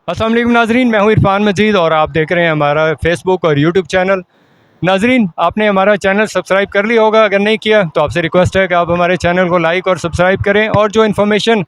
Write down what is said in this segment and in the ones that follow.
अस्सलाम वालेकुम नाजरीन, मैं हूँ इरफान मजीद और आप देख रहे हैं हमारा फेसबुक और यूट्यूब चैनल। नाजरीन, आपने हमारा चैनल सब्सक्राइब कर लिया होगा, अगर नहीं किया तो आपसे रिक्वेस्ट है कि आप हमारे चैनल को लाइक और सब्सक्राइब करें और जो इन्फॉर्मेशन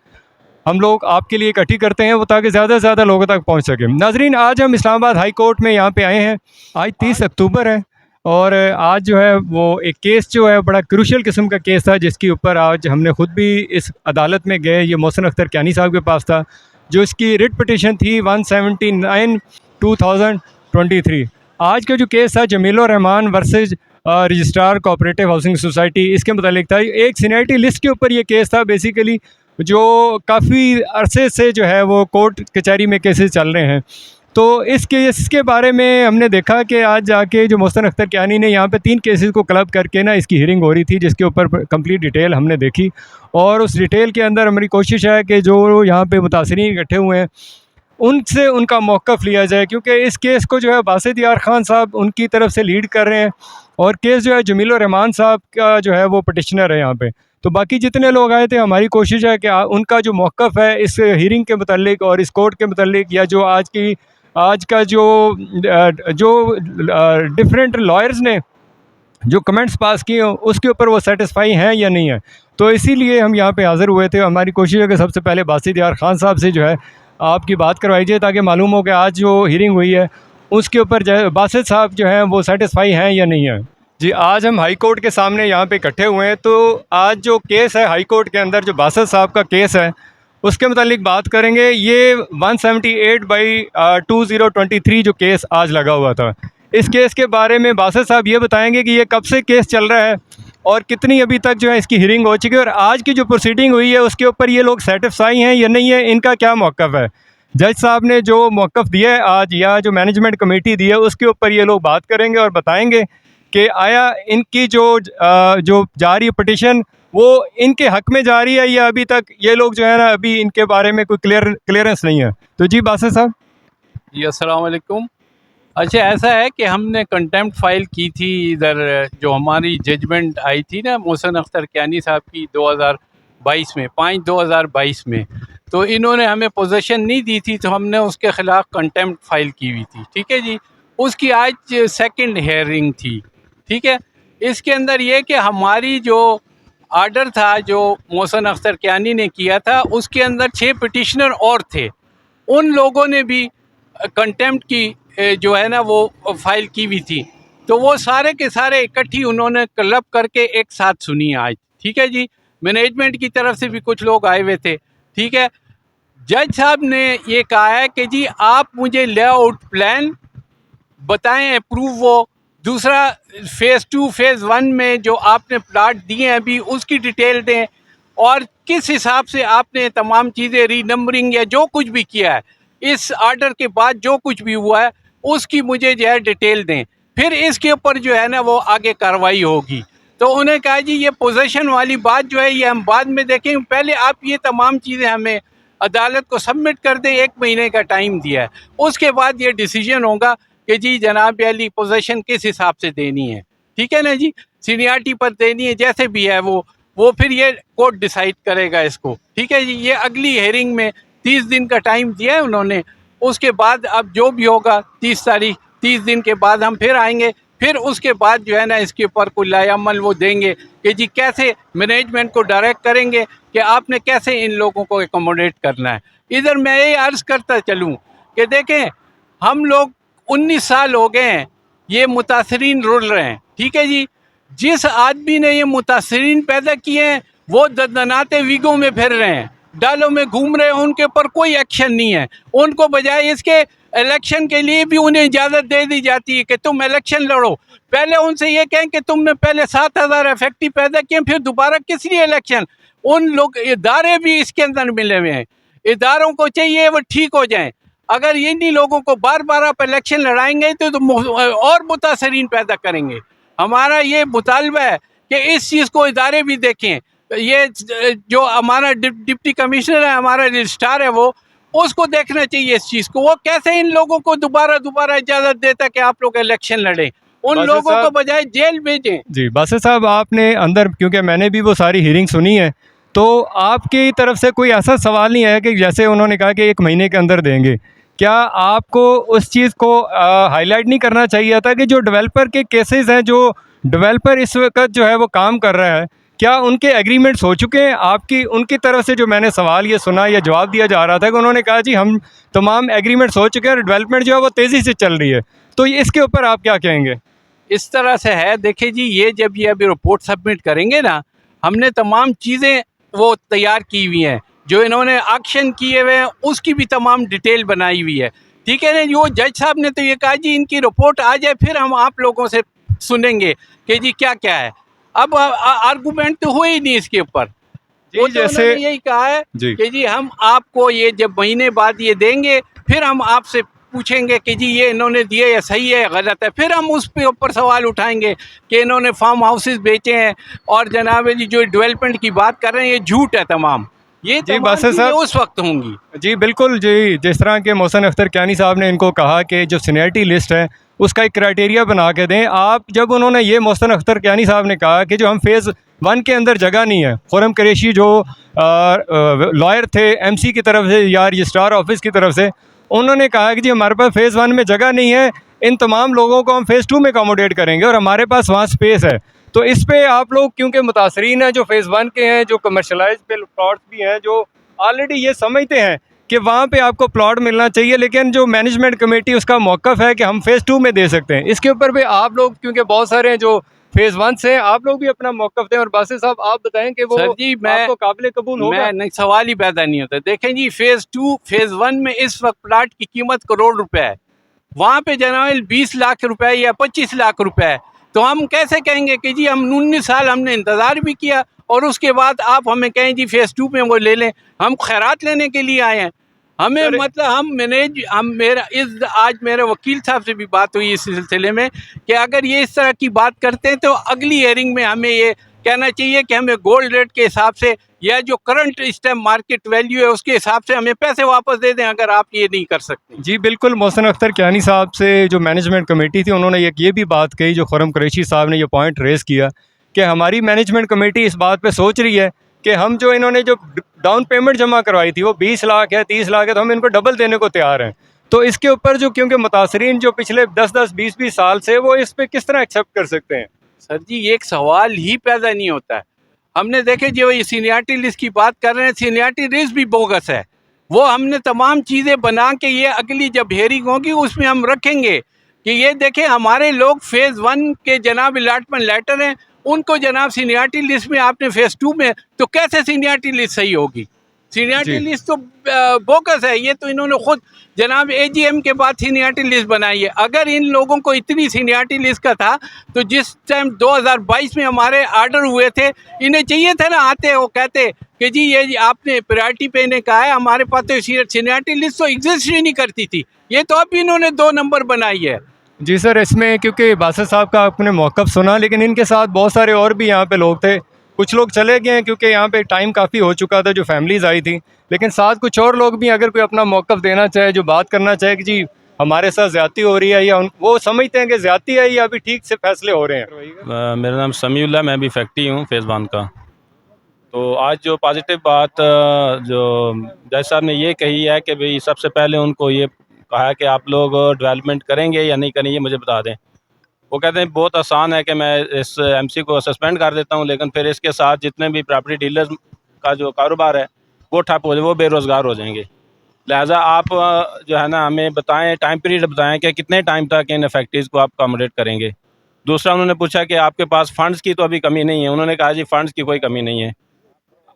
हम लोग आपके लिए इकट्ठी करते हैं वो ताकि ज़्यादा से ज़्यादा लोगों तक पहुँच सके। नाजरीन, आज हम इस्लामाबाद हाई कोर्ट में यहाँ पे आए हैं। आज 30 अक्टूबर है और आज जो है वो एक केस जो है बड़ा क्रूशल किस्म का केस था, जिसके ऊपर आज हमने ख़ुद भी इस अदालत में गए। ये मोहसिन अख्तर कियानी साहब के पास था, जो इसकी रिट पिटिशन थी 179/2023। आज का जो केस था Jamilur Rahman versus registrar cooperative housing society, इसके मुतालिक था। एक सीनियरिटी लिस्ट के ऊपर ये केस था बेसिकली, जो काफ़ी अरसे से जो है वो कोर्ट कचहरी में केसेस चल रहे हैं। तो इस केस के बारे में हमने देखा कि आज जाके जो मोहसिन अख्तर कियानी ने यहाँ पे 3 केसेस को क्लब करके ना इसकी हियरिंग हो रही थी, जिसके ऊपर कंप्लीट डिटेल हमने देखी। और उस डिटेल के अंदर हमारी कोशिश है कि जो यहाँ पे मुतासरीन इकट्ठे हुए हैं उनसे उनका मौक़िफ़ लिया जाए, क्योंकि इस केस को जो है बासित यार ख़ान साहब उनकी तरफ से लीड कर रहे हैं और केस जो है जमीलुर रहमान साहब का जो है वो पटिशनर है यहाँ पे। तो बाकी जितने लोग आए थे, हमारी कोशिश है कि उनका जो मौक़िफ़ है इस हियरिंग के मुतालिक और इस कोर्ट के मुतालिक, या जो आज का जो डिफरेंट लॉयर्स ने जो कमेंट्स पास किए उसके ऊपर वो सेटिस्फाई हैं या नहीं है। तो इसीलिए हम यहाँ पे हाज़िर हुए थे। हमारी कोशिश है कि सबसे पहले बासित यार ख़ान साहब से जो है आपकी बात करवाई जाए, ताकि मालूम हो कि आज जो हियरिंग हुई है उसके ऊपर जो है बासित साहब जो हैं वो सेटिस्फाई हैं या नहीं है। जी, आज हम हाई कोर्ट के सामने यहाँ पे इकट्ठे हुए हैं। तो आज जो केस है हाई कोर्ट के अंदर, जो बासित साहब का केस है, उसके मुतालिक बात करेंगे। ये 178/2023 जो केस आज लगा हुआ था, इस केस के बारे में बासित साहब ये बताएंगे कि ये कब से केस चल रहा है और कितनी अभी तक जो है इसकी हियरिंग हो चुकी है, और आज की जो प्रोसीडिंग हुई है उसके ऊपर ये लोग सेटिस्फाई हैं या नहीं है, इनका क्या मौक़िफ़ है। जज साहब ने जो मौक़िफ़ दिया है आज, या जो मैनेजमेंट कमेटी दी है, उसके ऊपर ये लोग बात करेंगे और बताएंगे कि आया इनकी जो जा रही पटिशन वो इनके हक़ में जा रही है या अभी तक ये लोग जो है ना अभी इनके बारे में कोई क्लियरेंस नहीं है। तो जी बासित साहब। जी अस्सलाम वालेकुम। अच्छा, ऐसा है कि हमने कंटेम्प्ट फाइल की थी इधर, जो हमारी जजमेंट आई थी ना मोहसिन अख्तर कियानी साहब की 2022 में, 5/2022 में, तो इन्होंने हमें पोजीशन नहीं दी थी, तो हमने उसके ख़िलाफ़ कंटेम्प्ट फाइल की हुई थी। ठीक है जी, उसकी आज सेकंड हेयरिंग थी। ठीक है, इसके अंदर ये कि हमारी जो आर्डर था जो मोहसिन अख्तर कियानी ने किया था, उसके अंदर 6 पिटिशनर और थे, उन लोगों ने भी कंटेम्प्ट की जो है ना वो फाइल की हुई थी। तो वो सारे के सारे इकट्ठी उन्होंने क्लब करके एक साथ सुनी आज। ठीक है जी, मैनेजमेंट की तरफ से भी कुछ लोग आए हुए थे। ठीक है, जज साहब ने ये कहा है कि जी आप मुझे लेआउट प्लान बताएं, अप्रूव वो दूसरा फ़ेज़ 2 फ़ेज़ 1 में जो आपने प्लाट दिए हैं अभी उसकी डिटेल दें, और किस हिसाब से आपने तमाम चीज़ें रीनंबरिंग या जो कुछ भी किया है इस आर्डर के बाद, जो कुछ भी हुआ है उसकी मुझे जो है डिटेल दें, फिर इसके ऊपर जो है ना वो आगे कार्रवाई होगी। तो उन्हें कहा जी ये पोजीशन वाली बात जो है ये हम बाद में देखेंगे, पहले आप ये तमाम चीज़ें हमें अदालत को सबमिट कर दें। 1 महीने का टाइम दिया है, उसके बाद ये डिसीजन होगा कि जी जनाब अली पोजीशन किस हिसाब से देनी है। ठीक है ना जी, सीनियरिटी पर देनी है, जैसे भी है वो फिर ये कोर्ट डिसाइड करेगा इसको। ठीक है जी, ये अगली हेयरिंग में 30 दिन का टाइम दिया है उन्होंने, उसके बाद अब जो भी होगा 30 दिन के बाद हम फिर आएंगे, फिर उसके बाद जो है ना इसके ऊपर कोई लाएअमल वो देंगे कि जी कैसे मैनेजमेंट को डायरेक्ट करेंगे कि आपने कैसे इन लोगों को एकोमोडेट करना है। इधर मैं ये अर्ज़ करता चलूँ कि देखें, हम लोग 19 साल हो गए हैं ये मुतासरीन रुल रहे हैं। ठीक है जी, जिस आदमी ने ये मुतासरीन पैदा किए हैं वो ददनाते वीगों में फिर रहे हैं, डालों में घूम रहे हैं, उनके ऊपर कोई एक्शन नहीं है। उनको बजाय इसके इलेक्शन के लिए भी उन्हें इजाज़त दे दी जाती है कि तुम इलेक्शन लड़ो। पहले उनसे ये कहें कि तुमने पहले 7000 इफेक्टिव पैदा किए, फिर दोबारा किस लिए इलेक्शन। उन लोग इदारे भी इसके अंदर मिले हुए हैं, इदारों को चाहिए वो ठीक हो जाएं। अगर इन्हीं लोगों को बार बार आप इलेक्शन लड़ाएंगे तो और मुतासरीन पैदा करेंगे। हमारा ये मुतालबा है कि इस चीज़ को इदारे भी देखें। ये जो हमारा डिप्टी कमिश्नर है, हमारा रजिस्ट्रार है, वो उसको देखना चाहिए इस चीज़ को, वो कैसे इन लोगों को दोबारा इजाज़त देता कि आप लोग इलेक्शन लड़ें, उन लोगों को बजाय जेल भेजें। जी बासित साहब, आपने अंदर, क्योंकि मैंने भी वो सारी हियरिंग सुनी है, तो आपकी तरफ से कोई ऐसा सवाल नहीं है कि जैसे उन्होंने कहा कि 1 महीने के अंदर देंगे, क्या आपको उस चीज़ को हाईलाइट नहीं करना चाहिए था कि जो डेवलपर के केसेस हैं, जो डेवलपर इस वक्त जो है वो काम कर रहा है, क्या उनके एग्रीमेंट्स हो चुके हैं? आपकी उनकी तरफ से जो मैंने सवाल ये सुना या जवाब दिया जा रहा था कि उन्होंने कहा जी हम तमाम एग्रीमेंट्स हो चुके हैं और डेवलपमेंट जो है वो तेज़ी से चल रही है, तो इसके ऊपर आप क्या कहेंगे? इस तरह से है, देखिए जी, ये जब ये अभी रिपोर्ट सबमिट करेंगे ना, हमने तमाम चीज़ें वो तैयार की हुई हैं, जो इन्होंने एक्शन किए हुए हैं उसकी भी तमाम डिटेल बनाई हुई है, ठीक है ना। जो जज साहब ने तो ये कहा जी इनकी रिपोर्ट आ जाए फिर हम आप लोगों से सुनेंगे कि जी क्या क्या है। अब आर्गूमेंट तो हुए ही नहीं इसके ऊपर। वो तो जैसे उन्होंने यही कहा है जी कि जी हम आपको ये जब महीने बाद ये देंगे फिर हम आपसे पूछेंगे कि जी ये इन्होंने दिए या सही है गलत है, फिर हम उस पे ऊपर सवाल उठाएंगे कि इन्होंने फार्म हाउसेस बेचे हैं और जनाब जी जो डेवलपमेंट की बात कर रहे हैं ये झूठ है तमाम। ये जी तमाम बासित चीज़ें साहब, उस वक्त होंगी। जी बिल्कुल जी, जिस तरह के मोहसिन अख्तर कियानी साहब ने इनको कहा कि जो सीनियरिटी लिस्ट है उसका एक क्राइटेरिया बना के दें आप। जब उन्होंने ये मोहसिन अख्तर कियानी साहब ने कहा कि जो हम फेज़ 1 के अंदर जगह नहीं है, खुर्रम कुरैशी जो लॉयर थे एमसी की तरफ से या रजिस्ट्रार ऑफिस की तरफ से, उन्होंने कहा कि जी हमारे पास फेज़ 1 में जगह नहीं है, इन तमाम लोगों को हम फेज़ 2 में अकोमोडेट करेंगे और हमारे पास वहाँ स्पेस है। तो इस पे आप लोग क्योंकि मुतासरीन हैं जो फेज़ 1 के हैं, जो कमर्शलाइज पे प्लॉट्स भी हैं, जो ऑलरेडी ये समझते हैं कि वहाँ पे आपको प्लॉट मिलना चाहिए, लेकिन जो मैनेजमेंट कमेटी उसका मौक़िफ़ है कि हम फेज़ 2 में दे सकते हैं। इसके ऊपर भी आप लोग, क्योंकि बहुत सारे हैं जो फेज़ 1 से हैं, आप लोग भी अपना मौक़िफ़ दें और बासित साहब आप बताएं कि वो सर जी आपको काबिल कबूल होगा? मैं नहीं, सवाल ही पैदा नहीं होता। देखें जी, फेज़ 2 फेज़ 1 में इस वक्त प्लाट की कीमत करोड़ रुपए है, वहाँ पे जनाब 20 लाख रुपए या 25 लाख रुपए है। तो हम कैसे कहेंगे कि जी हम 19 साल हमने इंतज़ार भी किया और उसके बाद आप हमें कहें जी फेज़ 2 में वो ले लें। हम खैरात लेने के लिए आए हैं, हमें सर मतलब हम मेरा इस आज मेरे वकील साहब से भी बात हुई इस सिलसिले में कि अगर ये इस तरह की बात करते हैं तो अगली हेयरिंग में हमें ये कहना चाहिए कि हमें गोल्ड रेट के हिसाब से या जो करंट इस टाइम मार्केट वैल्यू है उसके हिसाब से हमें पैसे वापस दे दें, अगर आप ये नहीं कर सकते। जी बिल्कुल, मोहसिन अख्तर कियानी साहब से जो मैनेजमेंट कमेटी थी उन्होंने ये भी बात कही, जो खुर्रम कुरैशी साहब ने ये पॉइंट रेज़ किया कि हमारी मैनेजमेंट कमेटी इस बात पे सोच रही है कि हम जो इन्होंने जो डाउन पेमेंट जमा करवाई थी वो 20 लाख है, 30 लाख है, तो हम इनको डबल देने को तैयार हैं। तो इसके ऊपर जो, क्योंकि मुतासरीन जो पिछले 10-10, 20-20 साल से, वो इस पे किस तरह एक्सेप्ट कर सकते हैं? सर जी ये एक सवाल ही पैदा नहीं होता है। हमने देखे जो ये सीनियरिटी लिस्ट की बात कर रहे हैं, सीनियरिटी लिस्ट भी बोगस है। वो हमने तमाम चीज़ें बना के ये अगली जब हेयरिंग होगी उसमें हम रखेंगे कि ये देखें हमारे लोग फेज़ 1 के जनाब अलॉटमेंट लेटर हैं, उनको जनाब सीनियरिटी लिस्ट में आपने फेज़ 2 में, तो कैसे सीनियरिटी लिस्ट सही होगी? सीनियरिटी जी लिस्ट तो बोगस है। ये तो इन्होंने खुद जनाब एजीएम के बाद सीनियरिटी लिस्ट बनाई है। अगर इन लोगों को इतनी सीनियरिटी लिस्ट का था तो जिस टाइम 2022 में हमारे आर्डर हुए थे, इन्हें चाहिए था ना, आते वो कहते कि जी ये जी आपने प्रायोरिटी पे इन्हें कहा है, हमारे पास तो सीनियरिटी लिस्ट तो एग्जिस्ट ही नहीं करती थी। ये तो अब इन्होंने 2 नंबर बनाई है। जी सर, इसमें क्योंकि बासित साहब का आपने मौक़िफ़ सुना, लेकिन इनके साथ बहुत सारे और भी यहाँ पे लोग थे। कुछ लोग चले गए हैं क्योंकि यहाँ पे टाइम काफ़ी हो चुका था, जो फैमिलीज़ आई थी, लेकिन साथ कुछ और लोग भी, अगर कोई अपना मौक़िफ़ देना चाहे, जो बात करना चाहे कि जी हमारे साथ ज़्यादती हो रही है या वो समझते हैं कि ज़्यादती है या अभी ठीक से फैसले हो रहे हैं। मेरा नाम समीउल्लाह, मैं भी फैक्ट्री हूँ फेज़ 1 का। तो आज जो पॉजिटिव बात जो जज साहब ने ये कही है कि भाई सबसे पहले उनको ये कहा है कि आप लोग डेवलपमेंट करेंगे या नहीं करेंगे मुझे बता दें। वो कहते हैं बहुत आसान है कि मैं इस एमसी को सस्पेंड कर देता हूँ, लेकिन फिर इसके साथ जितने भी प्रॉपर्टी डीलर्स का जो कारोबार है वो ठप हो जाए, वो बेरोज़गार हो जाएंगे। लिहाजा आप जो है ना हमें बताएं, टाइम पीरियड बताएं कि कितने टाइम तक इन फैक्ट्रीज़ को आप अकोमोडेट करेंगे। दूसरा उन्होंने पूछा कि आपके पास फ़ंड्स की तो अभी कमी नहीं है। उन्होंने कहा जी फ़ंड्स की कोई कमी नहीं है,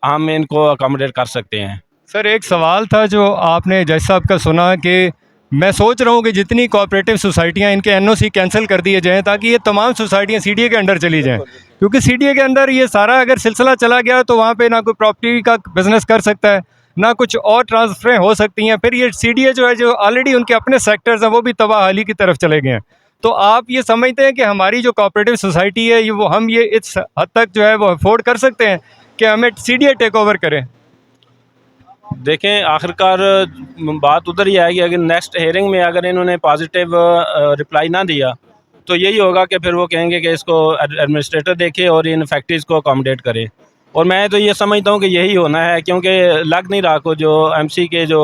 हम इनको अकोमोडेट कर सकते हैं। सर एक सवाल था जो आपने जज साहब का सुना कि मैं सोच रहा हूँ कि जितनी कोऑपरेटिव सोसाइटियाँ, इनके एनओसी कैंसिल कर दिए जाएँ ताकि ये तमाम सोसाइटियाँ सीडीए के अंडर चली जाएँ, क्योंकि सीडीए के अंदर ये सारा अगर सिलसिला चला गया तो वहाँ पे ना कोई प्रॉपर्टी का बिज़नेस कर सकता है, ना कुछ और ट्रांसफ़रें हो सकती हैं। फिर ये सीडीए जो है, जो ऑलरेडी उनके अपने सेक्टर्स हैं, वो भी तबाहली की तरफ चले गए हैं। तो आप ये समझते हैं कि हमारी जो कोऑपरेटिव सोसाइटी है, ये वो हम ये इस हद तक जो है वो अफोर्ड कर सकते हैं कि हमें सीडीए टेक ओवर करें? देखें आखिरकार बात उधर ही आएगी, अगर नेक्स्ट हेयरिंग में अगर इन्होंने पॉजिटिव रिप्लाई ना दिया तो यही होगा कि फिर वो कहेंगे कि इसको एडमिनिस्ट्रेटर देखे और इन फैक्ट्रीज़ को अकोमोडेट करे। और मैं तो ये समझता हूँ कि यही होना है, क्योंकि लग नहीं रहा को जो एमसी के जो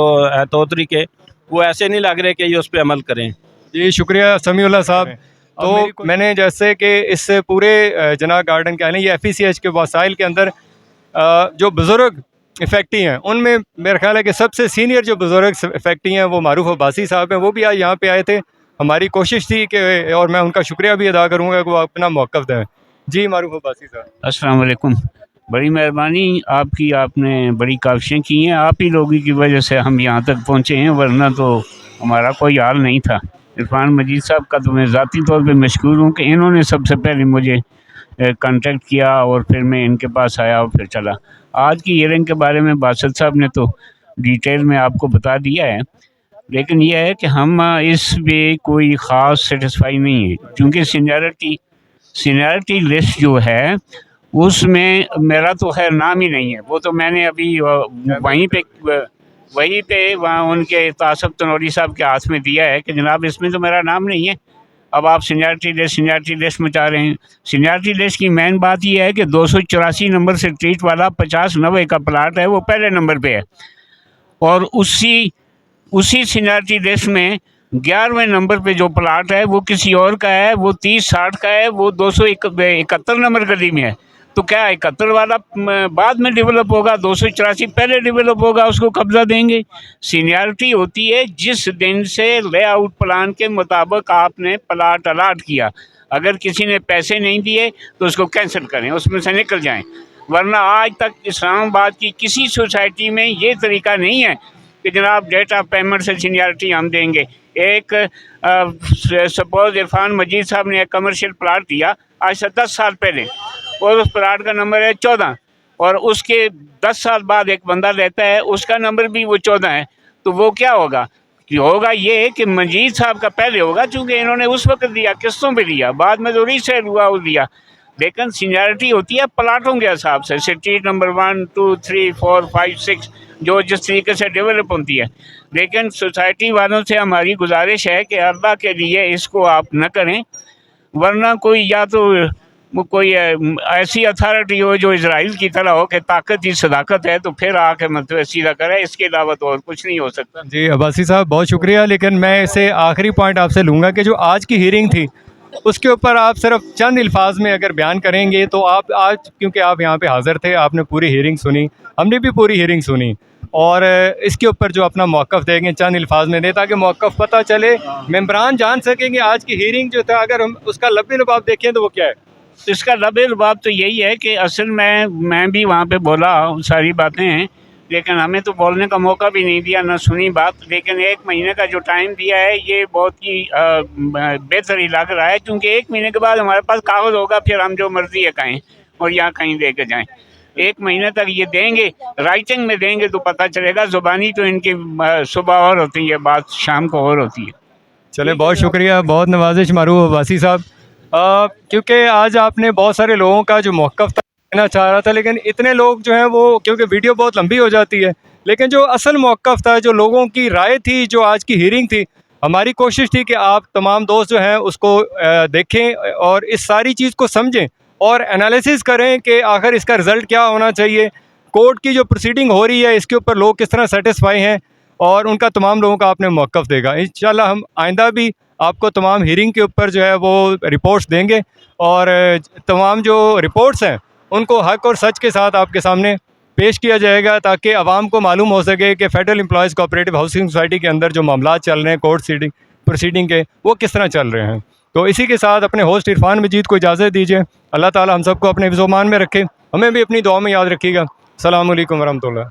तौर तरीके वो ऐसे नहीं लग रहे कि ये उस पर अमल करें। जी शुक्रिया समीउल्लाह साहब। तो मैंने जैसे कि इस पूरे जना गार्डन के ये FECH के वसाइल के अंदर जो बुज़ुर्ग इफ़ेक्टी हैं उनमें मेरा ख्याल है कि सबसे सीनियर जो बुज़ुर्ग इफ़ेक्टी हैं वो मारूफ अब्बासी साहब हैं। वो भी आज यहाँ पे आए थे। हमारी कोशिश थी कि और मैं उनका शुक्रिया भी अदा करूँगा कि वो अपना मौक़िफ़ दें। जी मारूफ अब्बासी साहब। अस्सलाम वालेकुम। बड़ी मेहरबानी आपकी, आपने बड़ी काविशें की हैं। आप ही लोगों की वजह से हम यहाँ तक पहुँचे हैं, वरना तो हमारा कोई हाल नहीं था। इरफान मजीद साहब का तो मैं ज़ाती तौर पे मशकूर हूँ कि इन्होंने सबसे पहले मुझे कांटेक्ट किया और फिर मैं इनके पास आया और फिर चला। आज की हियरिंग के बारे में बासत साहब ने तो डिटेल में आपको बता दिया है, लेकिन यह है कि हम इस पे कोई ख़ास सेटिस्फाई नहीं है, क्योंकि सीनियरिटी लिस्ट जो है उसमें मेरा तो खैर नाम ही नहीं है। वो तो मैंने अभी वहीं पे वहाँ उनके तासब तनौरी साहब के हाथ में दिया है कि जनाब इसमें तो मेरा नाम नहीं है। अब आप सीनियरिटी लिस्ट में चाह रहे हैं। सीनियरिटी लिस्ट की मेन बात यह है कि 284 नंबर से स्ट्रीट वाला 50-90 का प्लाट है, वो पहले नंबर पे है, और उसी सीनियरिटी लिस्ट में 11वें नंबर पे जो प्लाट है वो किसी और का है, वो 30-60 का है, वो 271 नंबर गली में है। तो क्या 71 वाला बाद में डेवलप होगा, 284 पहले डेवलप होगा, उसको कब्जा देंगे? सीनियरिटी होती है जिस दिन से लेआउट प्लान के मुताबिक आपने प्लाट अलाट किया। अगर किसी ने पैसे नहीं दिए तो उसको कैंसिल करें, उसमें से निकल जाएं। वरना आज तक इस्लामाबाद की किसी सोसाइटी में ये तरीका नहीं है कि जनाब डेट ऑफ पेमेंट से सीनियरिटी हम देंगे। एक सपोज इरफान मजीद साहब ने एक कमर्शियल प्लाट दिया आज से 10 साल पहले, और उस प्लाट का नंबर है 14, और उसके 10 साल बाद एक बंदा लेता है, उसका नंबर भी वो 14 है। तो वो क्या होगा ये कि मजीद साहब का पहले होगा, चूँकि इन्होंने उस वक्त दिया, किस्तों पे दिया, बाद में तो रीसेल हुआ वो दिया। लेकिन सीनियरिटी होती है प्लाटों के हिसाब से, स्ट्रीट नंबर 1, 2, 3, 4, 5, 6 जो जिस तरीके से डेवलप होती है। लेकिन सोसाइटी वालों से हमारी गुजारिश है कि अल्लाह के लिए इसको आप न करें, वरना कोई या तो वो कोई ऐसी अथॉरिटी हो जो इजराइल की तरह हो कि ताकत ही सदाकत है, तो फिर आके मतलब सीधा करे, इसके अलावा तो और कुछ नहीं हो सकता। जी अब्बासी साहब बहुत शुक्रिया। लेकिन मैं इसे आखिरी पॉइंट आपसे लूँगा कि जो आज की हियरिंग थी उसके ऊपर आप सिर्फ चंद अल्फाज में अगर बयान करेंगे तो आप आज, क्योंकि आप यहाँ पे हाज़िर थे, आपने पूरी हियरिंग सुनी, हमने भी पूरी हियरिंग सुनी, और इसके ऊपर जो अपना मौक़िफ़ देंगे चंद अल्फाज में दें, ताकि मौक़िफ़ पता चले, मेंबरान जान सकेंगे आज की हियरिंग जो था, अगर हम उसका लबे लबाब देखें तो वो क्या है। इसका लबे लबाब तो यही है कि असल में मैं भी वहाँ पे बोला सारी बातें हैं, लेकिन हमें तो बोलने का मौका भी नहीं दिया, ना सुनी बात। लेकिन 1 महीने का जो टाइम दिया है ये बहुत ही बेहतर ही लग रहा है, क्योंकि 1 महीने के बाद हमारे पास कागज़ होगा, फिर हम जो मर्ज़ी है कहें और यहाँ कहीं दे के जाएँ। 1 महीने तक ये देंगे, राइटिंग में देंगे तो पता चलेगा। ज़ुबानी तो इनकी सुबह और होती है, बात शाम को और होती है। चले बहुत शुक्रिया, बहुत नवाजिश मारूफ अब्बासी साहब। क्योंकि आज आपने बहुत सारे लोगों का जो मौक़िफ़ था कहना चाह रहा था, लेकिन इतने लोग जो हैं वो, क्योंकि वीडियो बहुत लंबी हो जाती है, लेकिन जो असल मौक़िफ़ था, जो लोगों की राय थी, जो आज की हियरिंग थी, हमारी कोशिश थी कि आप तमाम दोस्त जो हैं उसको देखें और इस सारी चीज़ को समझें और एनालिसिस करें कि आखिर इसका रिज़ल्ट क्या होना चाहिए। कोर्ट की जो प्रोसीडिंग हो रही है इसके ऊपर लोग किस तरह सेटिस्फाई हैं, और उनका तमाम लोगों का आपने मौक़िफ़ देगा। इंशाल्लाह हम आइंदा भी आपको तमाम हियरिंग के ऊपर जो है वो रिपोर्ट्स देंगे, और तमाम जो रिपोर्ट्स हैं उनको हक़ और सच के साथ आपके सामने पेश किया जाएगा, ताकि आवाम को मालूम हो सके कि Federal employees cooperative housing society के अंदर जो मामला चल रहे हैं कोर्ट प्रोसीडिंग के, वो किस तरह चल रहे हैं। तो इसी के साथ अपने होस्ट इरफान मजीद को इजाज़त दीजिए। अल्लाह ताला हम सबको अपने हिफ्ज़-ओ-मान में रखे, हमें भी अपनी दुआ में याद रखिएगा। अस्सलामु अलैकुम वरहमतुल्लाह।